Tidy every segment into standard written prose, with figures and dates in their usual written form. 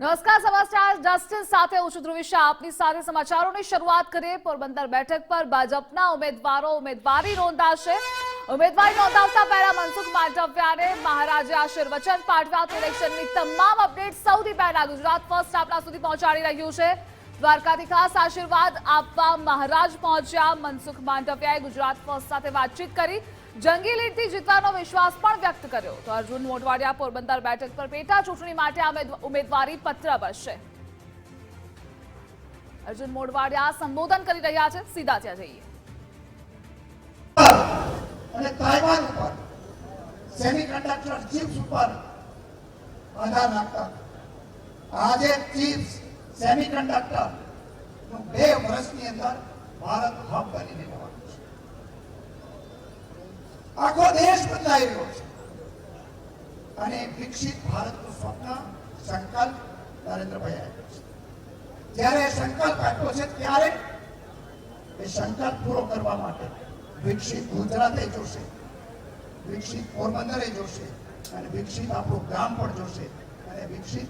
નમસ્કાર, સમાચાર જસ્ટિસ સાથે હું છું ધ્રુવિશા. આપની સાથે સમાચારોની શરૂઆત કરીએ. પોરબંદર બેઠક પર ભાજપના ઉમેદવારો ઉમેદવારી નોંધાશે. ઉમેદવારી નોંધાવતા પહેલા મનસુખ માંડવિયાને મહારાજે આશીર્વચન પાઠવ્યા. તો ઇલેક્શનની તમામ અપડેટ સૌથી પહેલા ગુજરાત ફર્સ્ટ આપણા સુધી પહોંચાડી રહ્યું છે. દ્વારકાથી ખાસ આશીર્વાદ આપવા મહારાજ પહોંચ્યા. મનસુખ માંડવિયાએ ગુજરાત ફર્સ્ટ સાથે વાતચીત કરી. જંગી લીડથી જીતવાનો વિશ્વાસ પણ વ્યક્ત કર્યો. તો અર્જુન મોઢવાડિયા પોરબંદર બેઠક પર પેટા ચૂંટણી માટે ઉમેદવારી પત્ર ભરશે. અર્જુન મોઢવાડિયા સંબોધન કરી રહ્યા છે. સીધા ત્યાં જઈએ. અને તાઇવાન ઉપર સેમિકન્ડક્ટર ચિપ્સ ઉપર આધાર રાખતા આજે ચિપ્સ સેમિકન્ડક્ટર 2 વર્ષની અંદર ભારત હબ બનીને રહેવાનું છે. આખો દેશ બદલાઈ રહ્યો છે અને વિકસિત ભારતનું સ્વપ્ન સંકલ્પ નરેન્દ્રભાઈ આપ્યો છે. જ્યારે સંકલ્પ આપ્યો છે ત્યારે એ સંકલ્પ પૂરો કરવા માટે વિકસિત ગુજરાતે જોશે, વિકસિત પોરબંદરે જોશે અને વિકસિત આપણું ગામ પણ જોશે અને વિકસિત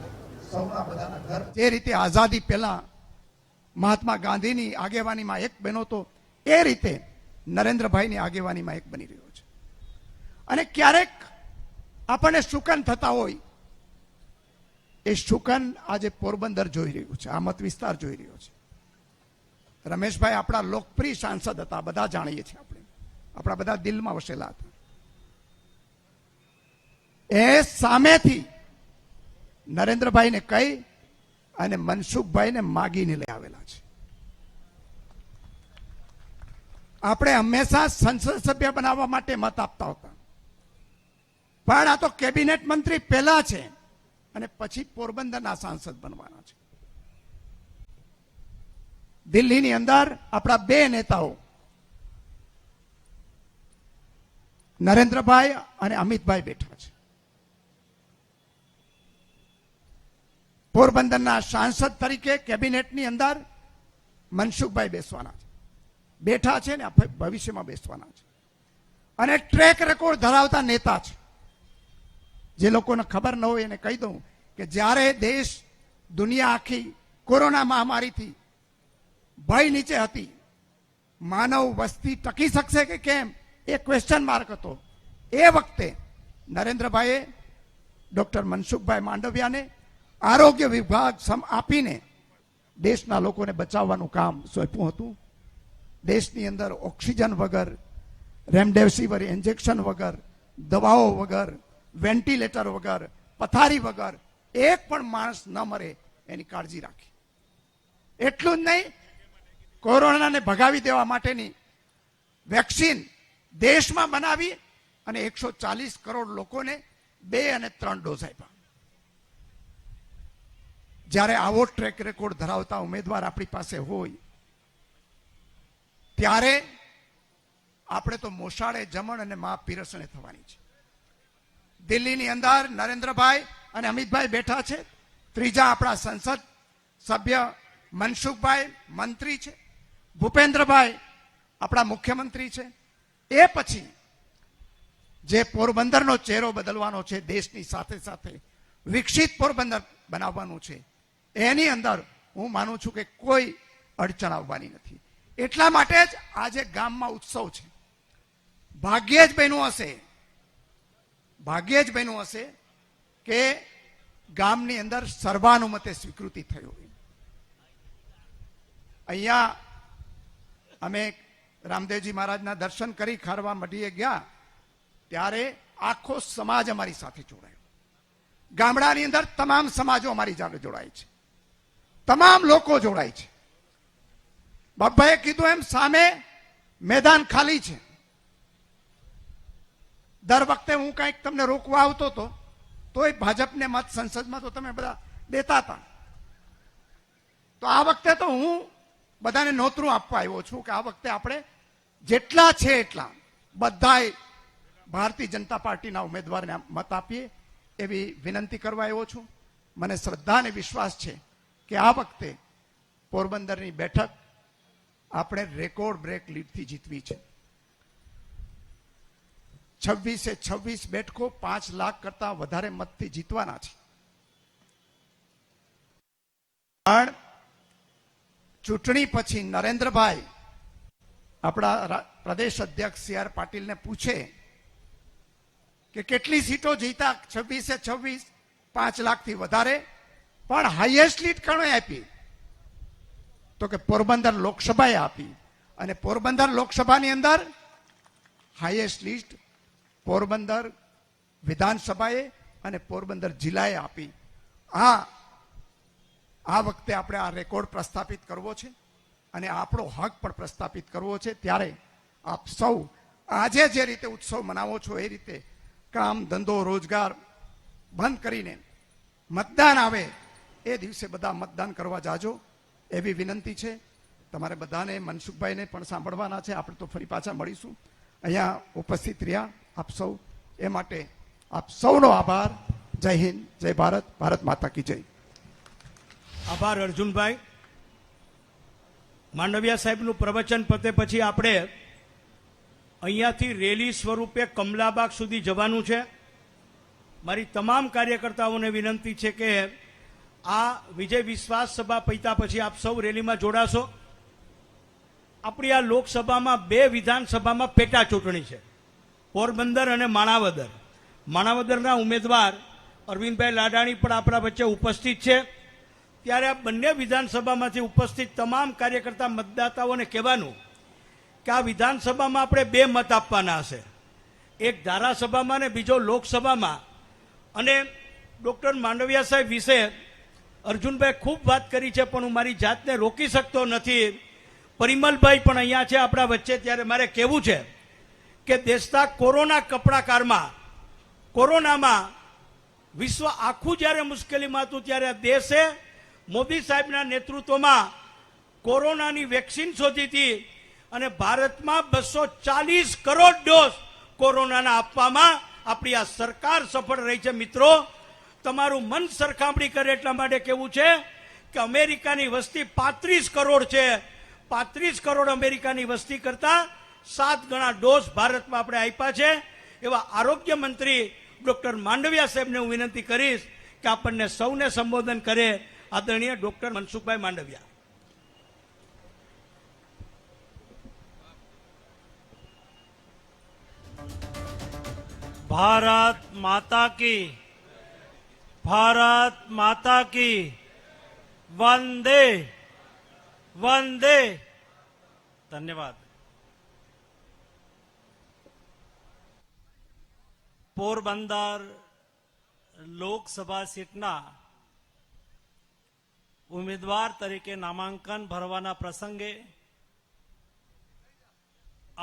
સૌના બધાના ઘર. જે રીતે આઝાદી પહેલા મહાત્મા ગાંધીની આગેવાનીમાં એક બન્યો તો એ રીતે નરેન્દ્રભાઈની આગેવાનીમાં એક બની રહ્યો છે. અને ક્યારેક આપણને શુકન થતા હોય એ શુકન આજે પોરબંદર જોઈ રહ્યું છે, આ મત વિસ્તાર જોઈ રહ્યો છે. રમેશભાઈ આપણા લોકપ્રિય સાંસદ હતા, બધા જાણીએ છીએ, આપણે આપણા બધા દિલમાં વસેલા હતા. એ સામેથી નરેન્દ્રભાઈને કહી અને મનસુખભાઈને માગીને લઈ આવેલા છે. આપણે હંમેશા સંસદ સભ્ય બનાવવા માટે મત આપતા હતા, પણ આ તો કેબિનેટ મંત્રી પહેલા છે અને પછી પોરબંદરના સાંસદ બનવાના છે. દિલ્હીની અંદર આપણા 2 નેતાઓ નરેન્દ્રભાઈ અને અમિતભાઈ બેઠા છે. પોરબંદરના સાંસદ તરીકે કેબિનેટની અંદર મનસુખભાઈ બેસવાના છે, બેઠા છે ને ભવિષ્યમાં બેસવાના છે. અને ટ્રેક રેકોર્ડ ધરાવતા નેતા છે. જે લોકોને ખબર ન હોય એને કહી દઉં કે જ્યારે દેશ દુનિયા આખી કોરોના મહામારીથી ભય નીચે હતી, માનવ વસ્તી ટકી શકશે કે કેમ એ ક્વેશ્ચન માર્ક હતો. એ વખતે નરેન્દ્રભાઈએ ડોક્ટર મનસુખભાઈ માંડવિયાને આરોગ્ય વિભાગ આપીને દેશના લોકોને બચાવવાનું કામ સોંપ્યું હતું. દેશની અંદર ઓક્સિજન વગર, રેમડેસિવિર ઇન્જેક્શન વગર, દવાઓ વગર, વેન્ટિલેટર વગર, પથારી વગર એક પણ માણસ ન મરે એની કાળજી રાખી. એટલું જ નહીં, કોરોનાને ભગાવી દેવા માટેની વેક્સિન દેશમાં બનાવી અને 140 કરોડ લોકોને 2 અને 3 ડોઝ આપ્યા. જ્યારે આવો ટ્રેક રેકોર્ડ ધરાવતા ઉમેદવાર આપણી પાસે હોય ત્યારે આપણે તો મોસાળે જમણ અને મા પીરસણે થવાની છે. દિલ્હીની અંદર નરેન્દ્રભાઈ અને અમિતભાઈ બેઠા છે. ત્રીજા આપણા સંસદ સભ્ય મનસુખભાઈ મંત્રી છે. ભૂપેન્દ્રભાઈ આપણા મુખ્યમંત્રી છે. એ પછી જે પોરબંદરનો ચહેરો બદલવાનો છે, દેશની સાથે સાથે વિકસિત પોરબંદર બનાવવાનું છે, એની અંદર હું માનું છું કે કોઈ અડચણ આવવાની નથી. એટલા માટે જ આજે ગામમાં ઉત્સવ છે. ભાગ્યે જ બન્યું હશે કે ગામની અંદર સર્વાનુમતે સ્વીકૃતિ થઈ હોય. અહીંયા અમે રામદેવજી મહારાજના દર્શન કરી ખારવા મઢીએ ગયા ત્યારે આખો સમાજ અમારી સાથે જોડાયો. ગામડાની અંદર તમામ સમાજો અમારી સાથે જોડાય છે, તમામ લોકો જોડાય છે. બાપાએ કીધું એમ સામે મેદાન ખાલી છે. દર વખતે હું કંઈક તમને રોકવા આવતો હતો તોય ભાજપને મત સંસદમાં તો તમે બધા દેતા હતા. તો આ વખતે તો હું બધાને નોતરું આપવા આવ્યો છું કે આ વખતે આપણે જેટલા છે એટલા બધાય ભારતીય જનતા પાર્ટીના ઉમેદવારને મત આપીએ એવી વિનંતી કરવા આવ્યો છું. મને શ્રદ્ધા અને વિશ્વાસ છે કે આ વખતે પોરબંદરની બેઠક આપણે રેકોર્ડ બ્રેક લીડથી જીતવી છે. 26 બેઠકો 5 લાખ કરતા વધારે મતથી જીતવાના છે. પણ ચૂંટણી પછી નરેન્દ્રભાઈ આપણા પ્રદેશ અધ્યક્ષ સી આર પાટીલને પૂછે કે કેટલી સીટો જીતા, 26 5 લાખથી વધારે, પણ હાઈએસ્ટ લીડ કોણે આપી? તો કે પોરબંદર લોકસભાએ આપી. અને પોરબંદર લોકસભાની અંદર હાઈએસ્ટ લીડ પોરબંદર વિધાનસભાએ અને પોરબંદર જિલ્લાએ આપી. આ વખતે આપણે આ રેકોર્ડ પ્રસ્થાપિત કરવો છે અને આપણો હક પણ પ્રસ્થાપિત કરવો છે. ત્યારે આપ સૌ આજે જે રીતે ઉત્સવ મનાવો છો એ રીતે કામ ધંધો રોજગાર બંધ કરીને મતદાન આવે એ દિવસે બધા મતદાન કરવા જાજો એવી વિનંતી છે. તમારે બધાને, મનસુખભાઈને પણ સાંભળવાના છે. આપણે તો ફરી પાછા મળીશું. અહીંયા ઉપસ્થિત રહ્યા આપ સૌ, એ માટે આપ સૌનો આભાર. જય હિન્દ, જય ભારત, ભારત માતા કી જય. આભાર અર્જુનભાઈ. માંડવિયા સાહેબનું પ્રવચન પતે પછી આપણે અહીંયાથી રેલી સ્વરૂપે કમલાબાગ સુધી જવાનું છે. મારી તમામ કાર્યકર્તાઓને વિનંતી છે કે આ વિજય વિશ્વાસ સભા પૈતા પછી આપ સૌ રેલીમાં જોડાશો. આપણી આ લોકસભામાં 2 વિધાનસભામાં પેટા ચૂંટણી છે, પોરબંદર અને માણાવદર. માણાવદરના ઉમેદવાર અરવિંદભાઈ લાડાણી પણ આપણા વચ્ચે ઉપસ્થિત છે. ત્યારે આ બંને વિધાનસભામાંથી ઉપસ્થિત તમામ કાર્યકર્તા મતદાતાઓને કહેવાનું કે આ વિધાનસભામાં આપણે 2 મત આપવાના હશે, એક ધારાસભામાં ને બીજો લોકસભામાં. અને ડૉક્ટર માંડવિયા સાહેબ વિશે અર્જુનભાઈ ખૂબ વાત કરી છે, પણ હું મારી જાતને રોકી શકતો નથી. પરિમલભાઈ પણ અહીંયા છે આપણા વચ્ચે. ત્યારે મારે કહેવું છે કે દેશના કોરોના કપડાકાળમાં, કોરોનામાં વિશ્વ આખું જ્યારે મુશ્કેલીમાં હતું ત્યારે આ દેશે મોદી સાહેબના નેતૃત્વમાં કોરોનાની વેક્સિન શોધી હતી અને ભારતમાં 240 કરોડ ડોઝ કોરોનાના આપવામાં આપણી આ સરકાર સફળ રહી છે. મિત્રો, તમારું મન સરખામણી કરે એટલા માટે કહેવું છે કે અમેરિકાની વસ્તી 35 કરોડ છે. 35 કરોડ અમેરિકાની વસ્તી કરતા 7 ગણા ડોઝ ભારતમાં આપણે આપ્યા છે. એવા આરોગ્ય મંત્રી ડોક્ટર માંડવિયા સાહેબને હું વિનંતી કરીશ કે આપણને સૌને સંબોધન કરે. આદરણીય ડોક્ટર મનસુખભાઈ માંડવિયા. भारत माता की, भारत माता की, वंदे वंदे. धन्यवाद. पोरबंदर લોકસભા સીટના ઉમેદવાર તરીકે નામાંકન ભરવાના પ્રસંગે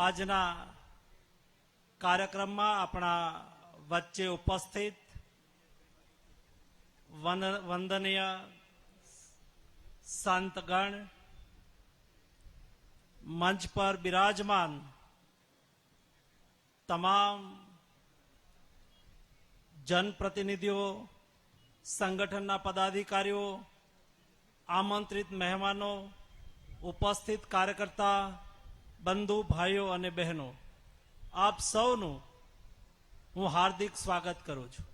આજના કાર્યક્રમમાં આપણા વચ્ચે ઉપસ્થિત વંદનીય સંતગણ, મંચ પર બિરાજમાન તમામ જનપ્રતિનિધિઓ, સંગઠનના પદાધિકારીઓ, આમંત્રિત મહેમાનો, ઉપસ્થિત કાર્યકર્તા બંધુ ભાઈઓ અને બહેનો, આપ સૌનું હું હાર્દિક સ્વાગત કરું છું.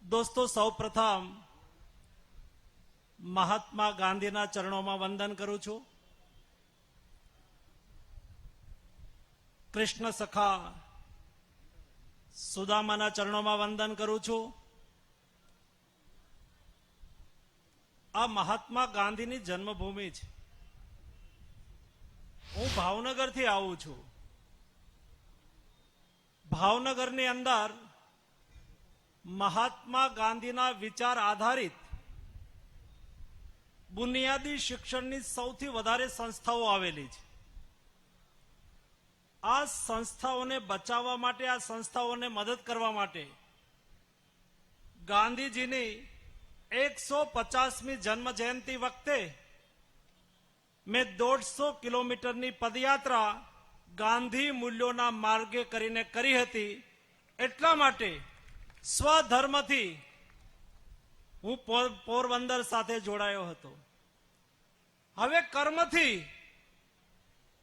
દોસ્તો, સૌપ્રથમ મહાત્મા ગાંધીના ચરણોમાં વંદન કરું છું. કૃષ્ણ સખા સુદામાના ચરણોમાં વંદન કરું છું. આ મહાત્મા ગાંધીની જન્મભૂમિ છે. હું ભાવનગરથી આવું છું. ભાવનગરની અંદર મહાત્મા ગાંધીના વિચાર આધારિત બુનિયાદી શિક્ષણની સૌથી વધારે સંસ્થાઓ આવેલી છે. આ સંસ્થાઓને બચાવવા માટે, આ સંસ્થાઓને મદદ કરવા માટે ગાંધીજીની 150મી જન્મ જયંતિ વખતે મેં 150 કિલોમીટરની પદયાત્રા ગાંધી મૂલ્યોના માર્ગે કરીને કરી હતી. એટલા માટે સ્વધર્મથી હું પોરબંદર સાથે જોડાયો હતો. હવે કર્મથી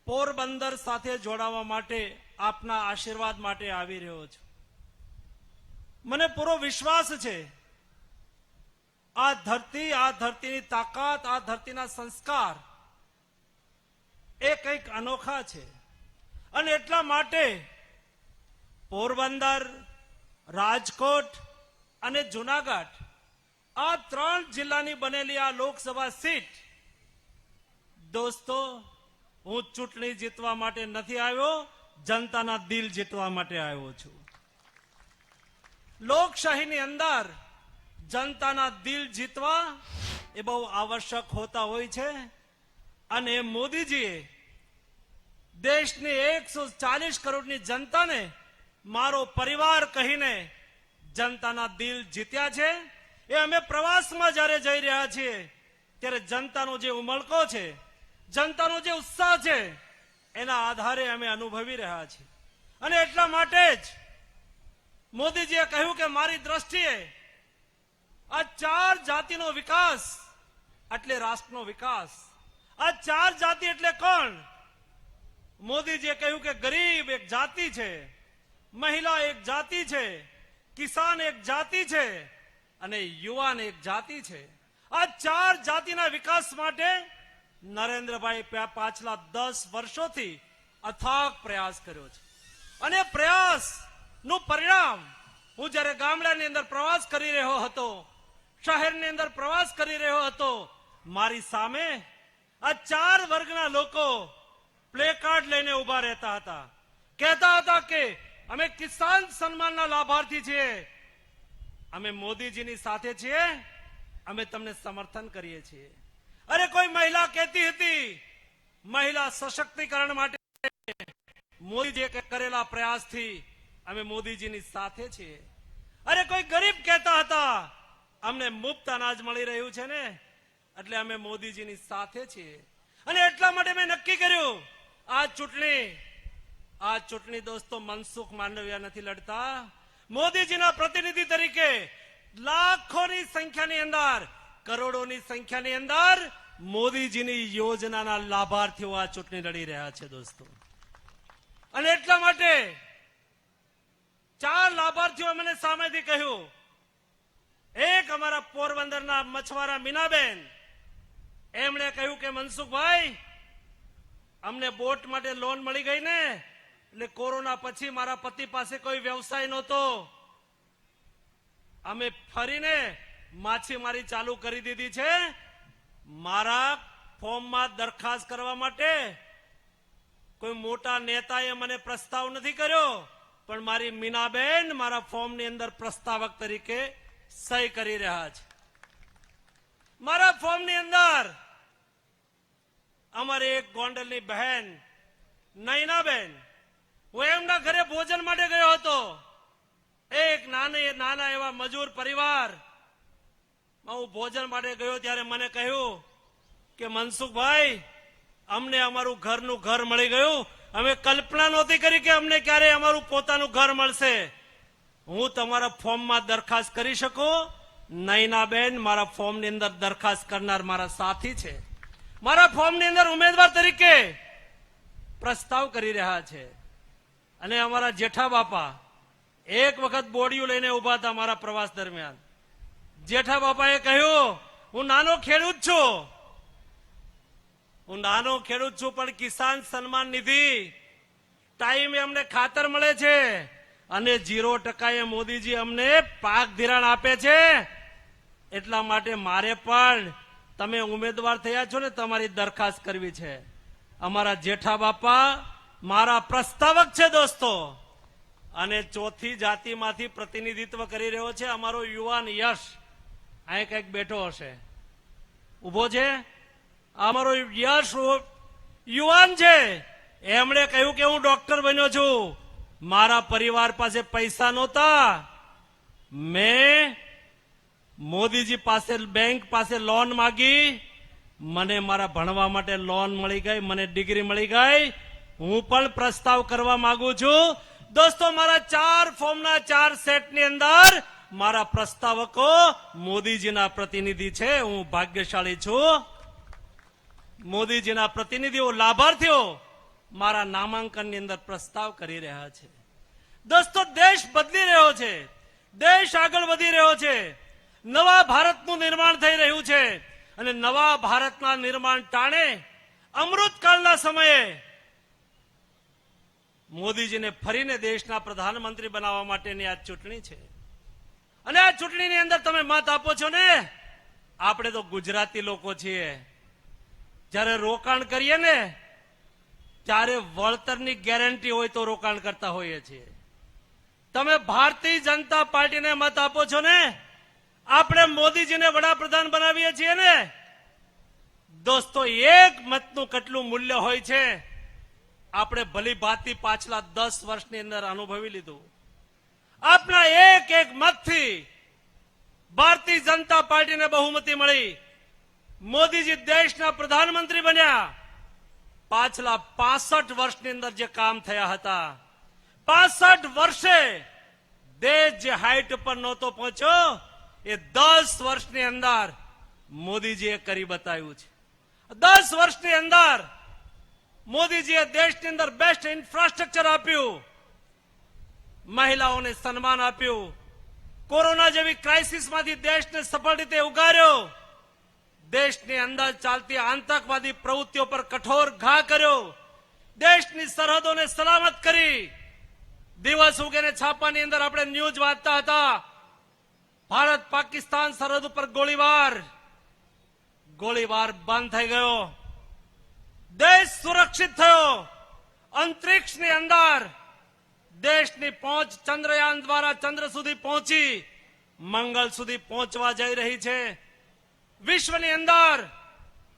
પોરબંદર સાથે જોડાવા માટે આપના આશીર્વાદ માટે આવી રહ્યો છું. મને પૂરો વિશ્વાસ છે આ ધરતીની તાકાત, આ ધરતીના સંસ્કાર એ કંઈક અનોખા છે. અને એટલા માટે પોરબંદર, રાજકોટ અને જુનાગઢ આ 3 જિલ્લાની બનેલી આ લોકસભા સીટ, દોસ્તો, હું ચૂંટણી જીતવા માટે નથી આવ્યો, જનતાના દિલ જીતવા માટે આવ્યો છું. લોકશાહીની અંદર જનતાના દિલ જીતવા એ બહુ આવશ્યક હોતા હોય છે. અને મોદીજીએ દેશની 140 કરોડની જનતાને મારો પરિવાર કહીને જનતાના દિલ જીત્યા છે. એ અમે પ્રવાસમાં જ્યારે જઈ રહ્યા છીએ ત્યારે જનતાનો જે ઉમળકો છે, જનતાનો જે ઉત્સાહ છે, એના આધારે અમે અનુભવી રહ્યા છીએ. અને એટલા માટે જ મોદીજીએ કહ્યું કે મારી દ્રષ્ટિએ આ 4 જાતિનો વિકાસ એટલે રાષ્ટ્રનો વિકાસ. આ 4 જાતિ એટલે કોણ? મોદીજીએ કહ્યું કે ગરીબ એક જાતિ છે, મહિલા એક જાતિ છે, કિસાન એક જાતિ છે અને યુવાન એક જાતિ છે. આ 4 જાતિના વિકાસ માટે નરેન્દ્રભાઈ પાછલા 10 વર્ષોથી અથાગ પ્રયાસ કર્યો છે. અને પ્રયાસનું પરિણામ હું જ્યારે ગામડાની અંદર પ્રવાસ કરી રહ્યો હતો, શહેરની અંદર પ્રવાસ કરી રહ્યો હતો, મારી સામે આ 4 વર્ગના લોકો પ્લે કાર્ડ લઈને ઉભા રહેતા હતા. કહેતા હતા કે અમે કિસાન સન્માનના લાભાર્થી છીએ, અમે મોદીજીની સાથે છીએ, અમે તમને સમર્થન કરીએ છીએ. અરે કોઈ મહિલા કહેતી હતી મહિલા સશક્તિકરણ માટે મોદીજીએ કરેલા પ્રયાસથી અમે મોદીજીની સાથે છીએ. અરે કોઈ ગરીબ કહેતા હતા અમને મુફ્ત અનાજ મળી રહ્યું છે ને એટલે અમે મોદીજીની સાથે છીએ. અને એટલા માટે મેં નક્કી કર્યું આ ચૂંટણી દોસ્તો મનસુખ માંડવિયા નથી લડતા. મોદીજીના પ્રતિનિધિ તરીકે લાખોની સંખ્યાની અંદર, કરોડોની સંખ્યાની અંદર મોદીજીની યોજનાના લાભાર્થીઓ આ ચૂંટણી લડી રહ્યા છે દોસ્તો. અને એટલા માટે 4 લાભાર્થીઓ મને સામેથી કહ્યું. એક અમારા પોરબંદરના મછવારા મીનાબેન, એમણે કહ્યું કે મનસુખભાઈ, અમને બોટ માટે લોન મળી ગઈ ને એટલે કોરોના પછી મારા પતિ પાસે કોઈ વ્યવસાય નહોતો, અમે ફરીને માછીમારી ચાલુ કરી દીધી છે. મારા ફોર્મમાં દરખાસ્ત કરવા માટે કોઈ મોટા નેતાએ મને પ્રસ્તાવ નથી કર્યો, પણ મારી મીનાબેન મારા ફોર્મની અંદર પ્રસ્તાવક તરીકે સહી કરી રહ્યા છે. મારા ફોર્મની અંદર અમારે એક ગોંડલની બહેન નૈનાબેન, હું એમના ઘરે ભોજન માટે ગયો હતો. એક નાના એવા મજૂર પરિવાર હું ભોજન માટે ગયો ત્યારે મને કહ્યું કે મનસુખભાઈ, અમને અમારું ઘરનું ઘર મળી ગયું. અમે કલ્પના નહોતી કરી કે અમને ક્યારે અમારું પોતાનું ઘર મળશે. હું તમારા ફોર્મમાં દરખાસ્ત કરી શકું? નૈનાબેન મારા ફોર્મની અંદર દરખાસ્ત કરનાર મારા સાથી છે. મારા ફોર્મની અંદર ઉમેદવાર તરીકે પ્રસ્તાવ કરી રહ્યા છે. અને અમારા જેઠા બાપા એક વખત બોડિયું લઈને ઉભા હતા મારા પ્રવાસ દરમિયાન. જેઠા બાપાએ કહ્યું, હું નાનો ખેડૂત છું, પણ કિસાન સન્માન નિધિ ટાઈમે અમને ખાતર મળે છે અને 0% મોદીજી અમને પાક ધિરાણ આપે છે. એટલા માટે મારે પણ તમે ઉમેદવાર થયા છો ને, તમારી દરખાસ્ત કરવી છે. અમારા જેઠા બાપા મારા પ્રસ્તાવક છે દોસ્તો. અને 4થી જાતિમાંથી પ્રતિનિધિત્વ કરી રહ્યો છે અમારો યુવાન યશ. અહીં કંઈક બેઠો હશે, ઉભો છે. અમારો યશ યુવાન છે. એમણે કહ્યું કે હું ડોક્ટર બન્યો છું, મારા પરિવાર પાસે પૈસા નહોતા, મેં મોદીજી પાસે બેંક પાસે લોન માંગી, મને મારા ભણવા માટે લોન મળી ગઈ, મને ડિગ્રી મળી ગઈ. હું પણ પ્રસ્તાવ કરવા માંગુ છું દોસ્તો. મારા 4 ફોર્મના 4 સેટની અંદર મારા પ્રસ્તાવકો મોદીજીના પ્રતિનિધિ છે. હું ભાગ્યશાળી છું. મોદીજીના પ્રતિનિધિઓ, લાભાર્થીઓ મારા નામાંકનની અંદર પ્રસ્તાવ કરી રહ્યા છે. દોસ્તો, દેશ બદલી રહ્યો છે, દેશ આગળ વધી રહ્યો છે, નવા ભારતનું નિર્માણ થઈ રહ્યું છે અને નવા ભારતના નિર્માણ ટાણે અમૃતકાળના સમયે મોદીજીને ફરીને દેશના પ્રધાનમંત્રી બનાવવા માટેની આ ચૂંટણી છે અને આ ચૂંટણીની અંદર તમે મત આપો છો ને. આપણે તો ગુજરાતી લોકો છીએ, જ્યારે રોકાણ કરીએ ને ત્યારે વળતરની ગેરંટી હોય તો રોકાણ કરતા હોઈએ છીએ. તમે ભારતીય જનતા પાર્ટીને મત આપો છો ને, આપણે મોદીજીને વડાપ્રધાન બનાવીએ છીએ ને. દોસ્તો, એક મતનું કેટલું મૂલ્ય હોય છે આપણે ભલી ભાંતિ પાછલા 10 વર્ષની અંદર અનુભવી લીધું. આપણા એક એક મતથી ભારતીય જનતા પાર્ટીને બહુમતી મળી, મોદીજી દેશના પ્રધાનમંત્રી બન્યા. પાછલા 65 વર્ષની અંદર જે કામ થયા હતા, 65 વર્ષે દેશ જે હાઈટ પર નહોતો પહોંચ્યો એ 10 વર્ષની અંદર મોદીજીએ કરી બતાવ્યું છે. 10 વર્ષની અંદર મોદીજીએ દેશની અંદર બેસ્ટ ઇન્ફ્રાસ્ટ્રક્ચર આપ્યું, મહિલાઓને સન્માન આપ્યું, કોરોના જેવી ક્રાઇસિસમાંથી દેશને સફળ રીતે ઉગાર્યો, દેશની અંદર ચાલતી આતંકવાદી પ્રવૃત્તિઓ પર કઠોર ઘા કર્યો, દેશની સરહદોને સલામત કરી. દિવસ ઉગેને છાપાની અંદર આપણે ન્યૂઝ વાંચતા હતા, ભારત પાકિસ્તાન સરહદ ઉપર ગોળીબાર બંધ થઈ ગયો, દેશ સુરક્ષિત થયો. અંતરિક્ષની અંદર દેશની પહોંચ ચંદ્રયાન દ્વારા ચંદ્ર સુધી પહોંચી, મંગળ સુધી પહોંચવા જઈ રહી છે. વિશ્વની અંદર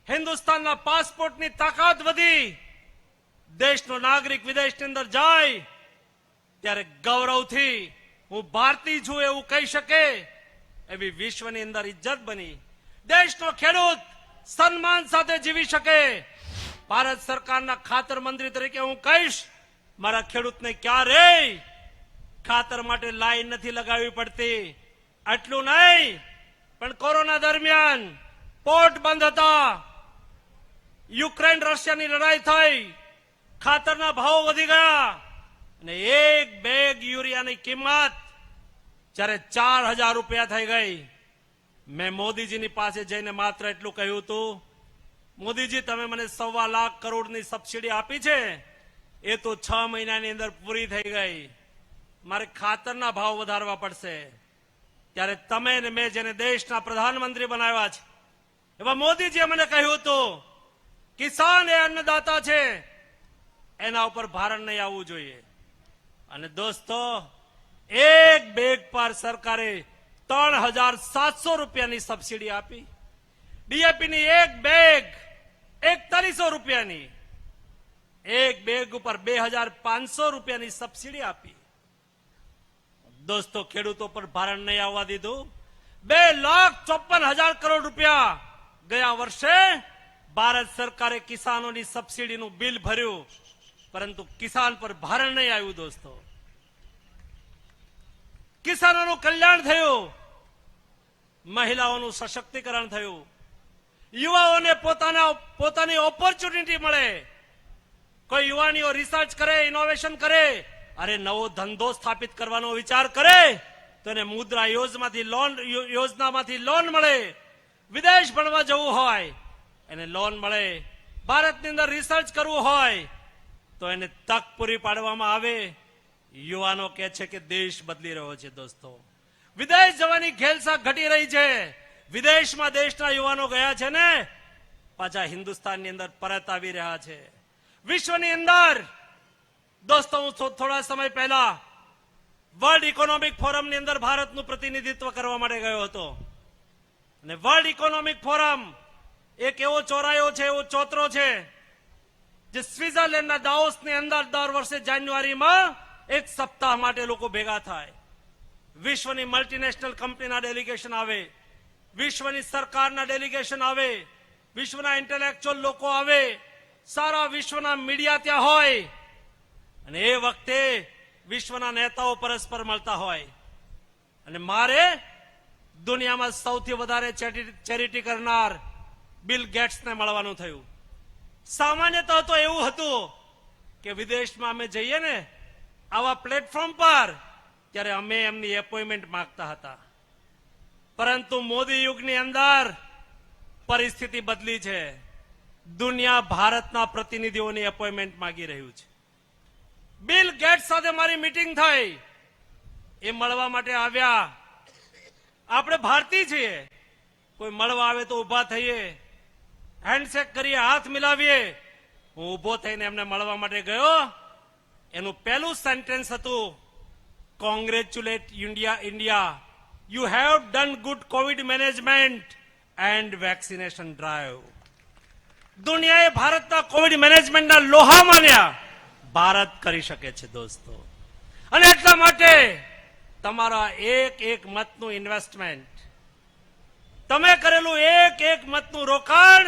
હિન્દુસ્તાનના પાસપોર્ટની તાકાત વધી, દેશનો નાગરિક વિદેશની અંદર જાય ત્યારે ગૌરવથી હું ભારતીય છું એવું કહી શકે એવી વિશ્વની અંદર ઇજ્જત બની. દેશનો ખેડૂત સન્માન સાથે જીવી શકે. ભારત સરકારના ખાતર મંત્રી તરીકે હું કહીશ, મારા ખેડૂતને ક્યારેય ખાતર માટે લાઈન નથી લગાવવી પડતી. આટલું નહીં, પણ કોરોના દરમિયાન પોર્ટ બંધ હતા, યુક્રેન રશિયાની લડાઈ થઈ, ખાતરના ભાવ વધી ગયા અને એક બેગ યુરિયાની કિંમત જ્યારે 4000 રૂપિયા થઈ ગઈ. મેં મોદીજીની પાસે જઈને માત્ર એટલું કહ્યું હતું, મોદીજી તમે મને 1.25 લાખ કરોડની સબસિડી આપી છે, એ તો 6 મહિનાની અંદર પૂરી થઈ ગઈ, મારે ખાતરના ભાવ વધારવા પડશે. ત્યારે તમે ને મેં જેને દેશના પ્રધાનમંત્રી બનાવ્યા છે એવા મોદીજીએ મને કહ્યું હતું, કિસાન એ અન્નદાતા છે, એના ઉપર ભારણ નહીં આવવું જોઈએ. અને દોસ્તો, એક બેગ પર સરકારે 3700 રૂપિયાની સબસિડી આપી. ડીએપીની એક બેગ 4100 રૂપિયાની, એક બેગ ઉપર 2500 રૂપિયાની સબસિડી આપી. દોસ્તો, ખેડૂતો પર ભારણ નહીં આવવા દીધું. 2,54,000 કરોડ રૂપિયા ગયા વર્ષે ભારત સરકારે કિસાનોની સબસિડીનું બિલ ભર્યું, પરંતુ કિસાન પર ભારણ નહીં આવ્યું. દોસ્તો, કિસાનોનું કલ્યાણ થયું, મહિલાઓનું સશક્તિકરણ થયું, યુવાઓને પોતાની ઓપોર્ચ્યુનિટી મળે. કોઈ યુવાનીઓ રિસર્ચ કરે, ઇનોવેશન કરે, અરે નવો ધંધો સ્થાપિત કરવાનો વિચાર કરે તો એને મુદ્રા યોજનામાંથી લોન મળે. વિદેશ ભણવા જવું હોય એને લોન મળે. ભારતની અંદર રિસર્ચ કરવું હોય તો એને તક પૂરી પાડવામાં આવે. યુવાનો કહે છે કે દેશ બદલી રહ્યો છે. દોસ્તો, વિદેશ જવાની ઘેલસા ઘટી રહી છે. વિદેશમાં દેશના યુવાનો ગયા છે ને, પાછા હિન્દુસ્તાનની અંદર પરત આવી રહ્યા છે. વિશ્વની અંદર દોસ્તો, હું થોડા સમય પહેલા વર્લ્ડ ઇકોનોમિક ફોરમની અંદર ભારતનું પ્રતિનિધિત્વ કરવા માટે ગયો હતો. અને વર્લ્ડ ઇકોનોમિક ફોરમ એક એવો ચોરાયો છે, એવો ચોતરો છે જે સ્વિટ્ઝરલેન્ડના દાવોસની અંદર દર વર્ષે જાન્યુઆરીમાં એક સપ્તાહ માટે લોકો ભેગા થાય. વિશ્વની મલ્ટીનેશનલ કંપનીના ડેલિગેશન આવે, વિશ્વની સરકારના ડેલિગેશન આવે, વિશ્વના ઇન્ટેલેક્ચ્યુઅલ લોકો આવે, સારા વિશ્વના મીડિયા ત્યાં હોય અને એ વખતે વિશ્વના નેતાઓ પરસ્પર મળતા હોય. અને મારે દુનિયામાં સૌથી વધારે ચેરિટી કરનાર બિલ ગેટ્સને મળવાનું થયું. સામાન્યતઃ તો એવું હતું કે વિદેશમાં અમે જઈએ ને આવા પ્લેટફોર્મ પર ત્યારે અમે એમની એપોઇન્ટમેન્ટ માંગતા હતા. પરંતુ મોદી યુગની અંદર પરિસ્થિતિ બદલી છે. દુનિયા ભારતના પ્રતિનિધિઓની એપોઇન્ટમેન્ટ માંગી રહ્યું છે. બિલ ગેટ્સ સાથે મારી મીટિંગ થઈ, એ મળવા માટે આવ્યા. આપણે ભારતીય છીએ, કોઈ મળવા આવે તો ઉભા થઈએ, હેન્ડશેક કરીએ, હાથ મિલાવીએ. હું ઉભો થઈને એમને મળવા માટે ગયો. એનું પહેલું સેન્ટેન્સ હતું, congratulate India, you have done good Covid management and vaccination drive. દુનિયાએ ભારતના કોવિડ મેનેજમેન્ટના લોહા માન્યા. ભારત કરી શકે છે દોસ્તો. અને એટલા માટે તમારા એક એક મતનું ઇન્વેસ્ટમેન્ટ, તમે કરેલું એક એક મતનું રોકાણ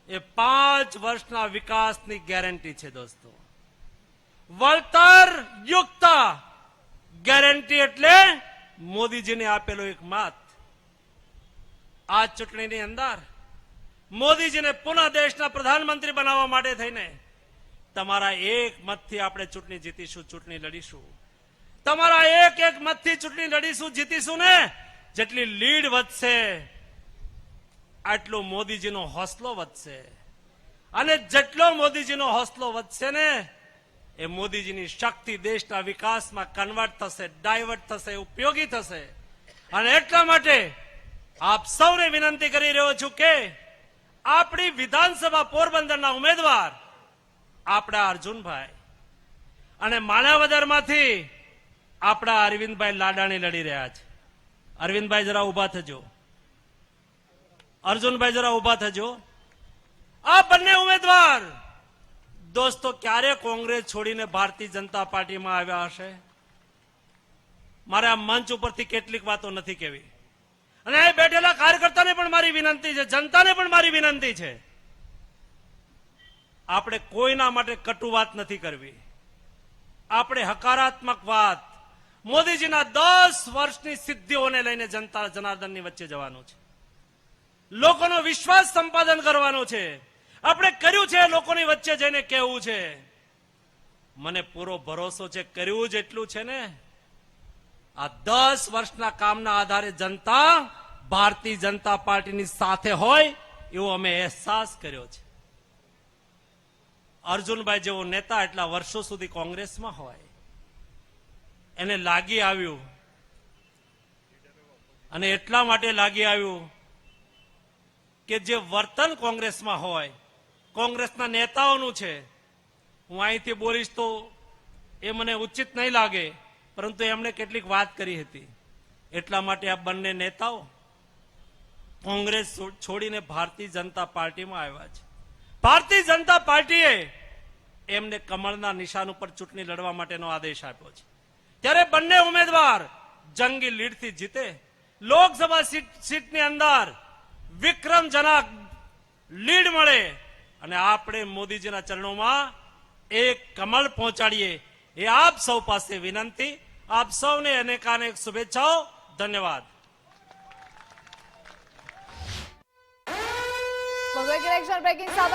એ 5 વર્ષના વિકાસની ગેરંટી છે દોસ્તો. વળતર યુક્ત ગેરંટી એટલે મોદીજીને આપેલો એક મત. આ ચૂંટણીની અંદર મોદીજીને પુનઃ દેશના પ્રધાનમંત્રી બનાવવા માટે થઈને તમારા એક મતથી આપણે ચૂંટણી જીતીશું, ચૂંટણી લડીશું. તમારા એક એક મતથી ચૂંટણી લડીશું, જીતીશું ને જેટલી લીડ વધશે આટલો મોદીજીનો હોસલો વધશે. અને જેટલો મોદીજીનો હોસલો વધશે ને એ મોદીજીની શક્તિ દેશના વિકાસમાં કન્વર્ટ થશે, ડાયવર્ટ થશે, ઉપયોગી થશે. અને એટલા માટે આપ સૌને વિનંતી કરી રહ્યો છું કે આપણી વિધાનસભા પોરબંદરના ઉમેદવાર આપણા અર્જુનભાઈ અને માણાવદરમાંથી આપણા અરવિંદભાઈ લાડાણી લડી રહ્યા છે. અરવિંદભાઈ જરા ઉભા થજો, અર્જુનભાઈ જરા ઉભા થજો. આ બંને ઉમેદવાર દોસ્તો ક્યારે કોંગ્રેસ છોડીને ભારતીય જનતા પાર્ટીમાં આવ્યા હશે? મારે આ મંચ ઉપરથી કેટલીક વાતો નથી કહેવી. અને અહીં બેઠેલા કાર્યકર્તાને પણ મારી વિનંતી છે, જનતાને પણ મારી વિનંતી છે, આપણે કોઈના માટે કટુ વાત નથી કરવી. આપણે હકારાત્મક વાત, મોદીજીના 10 વર્ષની સિદ્ધિઓને લઈને જનતા જનાર્દનની વચ્ચે જવાનું છે. લોકોનો વિશ્વાસ સંપાદન કરવાનો છે. આપણે કર્યું છે, લોકોની વચ્ચે જઈને કહેવું છે. મને પૂરો ભરોસો છે કર્યું જેટલું છે ને, આ 10 વર્ષના કામના આધારે જનતા ભારતીય જનતા પાર્ટીની સાથે હોય એવો અમે અહેસાસ કર્યો છે. અર્જુનભાઈ જેવો નેતા એટલા વર્ષો સુધી કોંગ્રેસમાં હોય, એને લાગી આવ્યું, અને એટલા માટે લાગી આવ્યું કે જે વર્તન કોંગ્રેસમાં હોય, કોંગ્રેસના નેતાઓનું છે. હું અહીંથી બોલીશ તો એ મને ઉચિત નહીં લાગે, પરંતુ એમણે કેટલીક વાત કરી હતી. એટલા માટે આ બંને નેતાઓ કોંગ્રેસ છોડીને ભારતીય જનતા પાર્ટીમાં આવ્યા છે. ભારતીય જનતા પાર્ટીએ એમને કમળના નિશાન ઉપર ચૂંટણી લડવા માટેનો આદેશ આપ્યો છે. ત્યારે બંને ઉમેદવાર જંગી લીડથી જીતે, લોકસભા સીટની અંદર વિક્રમજનક લીડ મળે અને આપણે મોદીજીના ચરણોમાં એક કમળ પહોંચાડીએ, એ આપ સૌ પાસે વિનંતી. આપ સૌને અનેકાનેક શુભેચ્છાઓ. ધન્યવાદ. વધુ એક ઇલેક્શન બ્રેકિંગ સાથે